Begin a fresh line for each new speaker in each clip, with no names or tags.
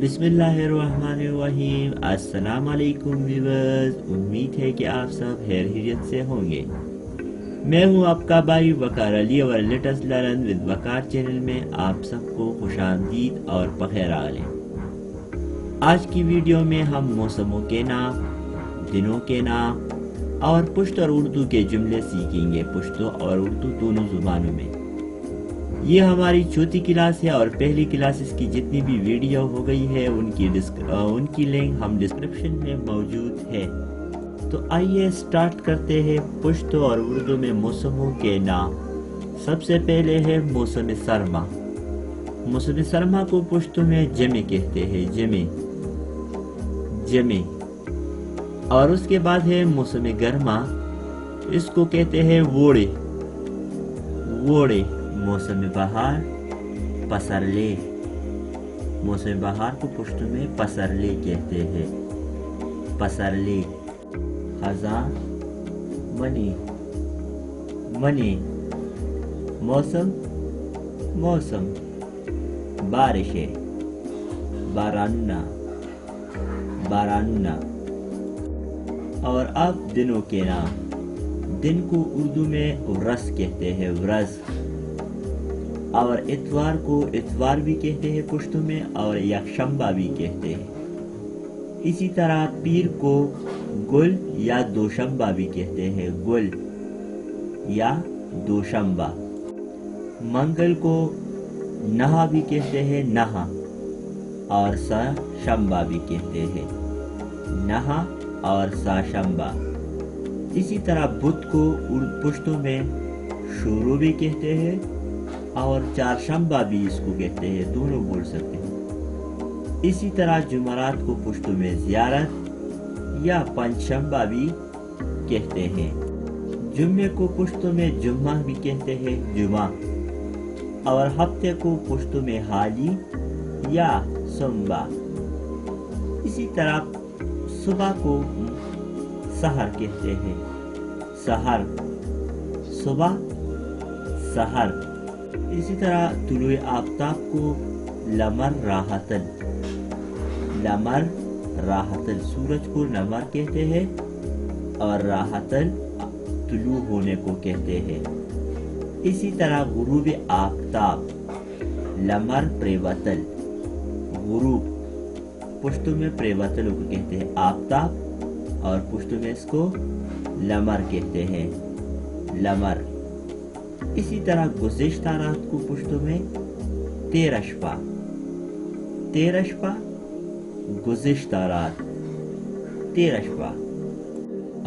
बिस्मिल्लाहिर्रहमानिर्रहीम। अस्सलाम वालेकुम व्यूअर्स, उम्मीद है कि आप सब खैरियत से होंगे। मैं हूं आपका भाई वकार अली और latest learn with Waqar channel में आप सबको खुशामदीद और बखैर आगले। आज की वीडियो में हम मौसमों के नाम, दिनों के नाम और पुश्त और उर्दू के जुमले सीखेंगे, पुश्तो और उर्दू दोनों ज़ुबानों में। ये हमारी चौथी क्लास है और पहली क्लासेस की जितनी भी वीडियो हो गई है उनकी लिंक हम डिस्क्रिप्शन में मौजूद है। तो आइए स्टार्ट करते हैं पुश्तो और उर्दू में मौसमों के नाम। सबसे पहले है मौसम सरमा। मौसम सरमा को पुश्तो में जमे कहते हैं, जमे। और उसके बाद है मौसम गर्मा, इसको कहते हैं वोड़े। मौसम बहार पसरले। मौसम बहार को पुश्तो में पसरले कहते हैं, पसरले। खज़ां मनी। मौसम बारिशें, बारानुना। और अब दिनों के नाम। दिन को उर्दू में व्रस कहते हैं, व्रस। और इतवार को इतवार भी कहते हैं पुश्तो में, और यकशंबा भी कहते हैं। इसी तरह पीर को गुल या दोशंबा भी कहते हैं, गुल या दोशंबा। मंगल को नहा भी कहते हैं, नहा। और शाशंबा भी कहते हैं, नहा और शाशंबा। इसी तरह बुध को पुश्तो में शुरू भी कहते हैं और चारशंबा भी इसको कहते हैं, दोनों बोल सकते हैं। इसी तरह जुमरात को पुश्तो में ज़ियारत या पंचशंबा भी कहते हैं। जुम्मे को पुश्तो में जुम्मा भी कहते हैं, जुमा। और हफ्ते को पुश्तो में हाली या सोमबा। इसी तरह सुबह को सहर कहते हैं, सहर, सुबह सहर। इसी तरह तुलुए आफ्ताब को लमर राहतल, सूरज को लमर कहते हैं और राहतल तुलू होने को कहते हैं। इसी तरह गुरूब आफ्ताब, लमर प्रेवतल, गुरूब पुश्तो में प्रेवतल को कहते हैं आफ्ताब, और पुश्तो में इसको लमर कहते हैं, लमर। इसी तरह गुज़िश्ता रात को पुश्तो में तेरशपा, गुज़िश्ता रात, तेरशपा।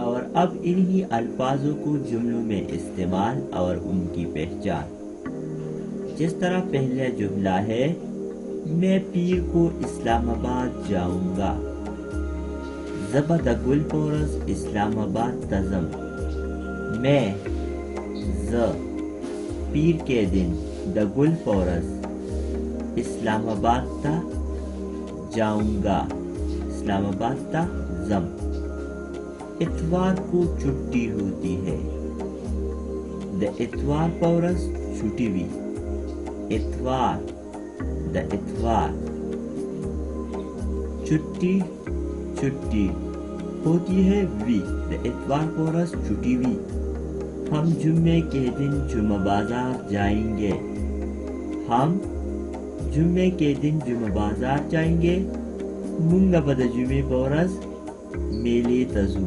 और अब इन्हीं अल्फाजों को जुमलों में इस्तेमाल और उनकी पहचान। जिस तरह पहला जुमला है, मैं पीर को इस्लामाबाद जाऊंगा। ज़बद गुल पोरस इस्लामाबाद तज़म। मैं पीर के दिन द गुल पोरस इस्लामाबाद ता जाऊंगा, इस्लामाबाद ता जम। इतवार को छुट्टी होती है, द इतवार पोरस छुट्टी भी, इतवार, द इतवार। छुट्टी होती है वी, द इतवार पोरस छुट्टी भी। हम जुम्मे के दिन जुम्मा बाजार जाएंगे, हम जुम्मे के दिन जुम्मा बाजार जाएंगे। मुंगा बद जुमे पोरस मेले तजू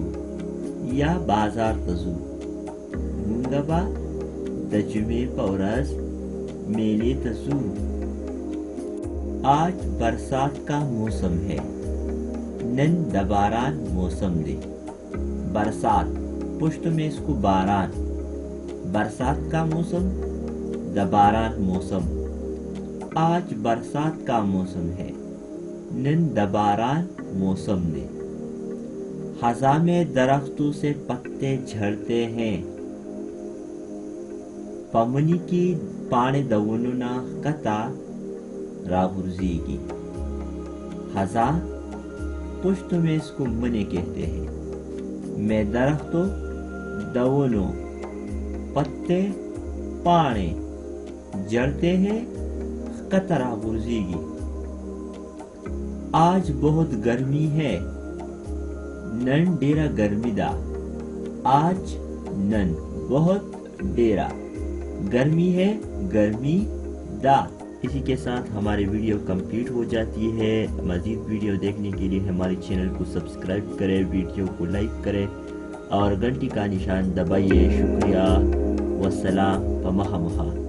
या बाजार तजू, मुंगा बद जुमे पोरस मेले तजू। आज बरसात का मौसम है, नन दबारान मौसम दे। बरसात पुश्तो में इसको बारान, बरसात का मौसम, दबारान मौसम। आज बरसात का मौसम है, नन दबारान मौसम दे। खज़ां में दरख्तों से पत्ते झड़ते हैं, पमनी की पाने दवनुना कता रागुर्जीगी। खज़ां पुश्तो में इसको मने कहते हैं। मैं दरख्तों दवनों पत्ते पाने जड़ते हैं, कतरा गुर्जीगी। آج بہت گرمی ہے نن ڈیرا گرمی دا آج نن بہت ڈیرا گرمی ہے گرمی دا۔ اسی کے ساتھ ہماری ویڈیو کمپلیٹ ہو جاتی ہے۔ مزید ویڈیو دیکھنے کے لیے ہمارے چینل کو سبسکرائب کریں، ویڈیو کو لائک کریں اور گھنٹی کا نشان دبائیے۔ شکریہ، والسلام، پمہا مہا۔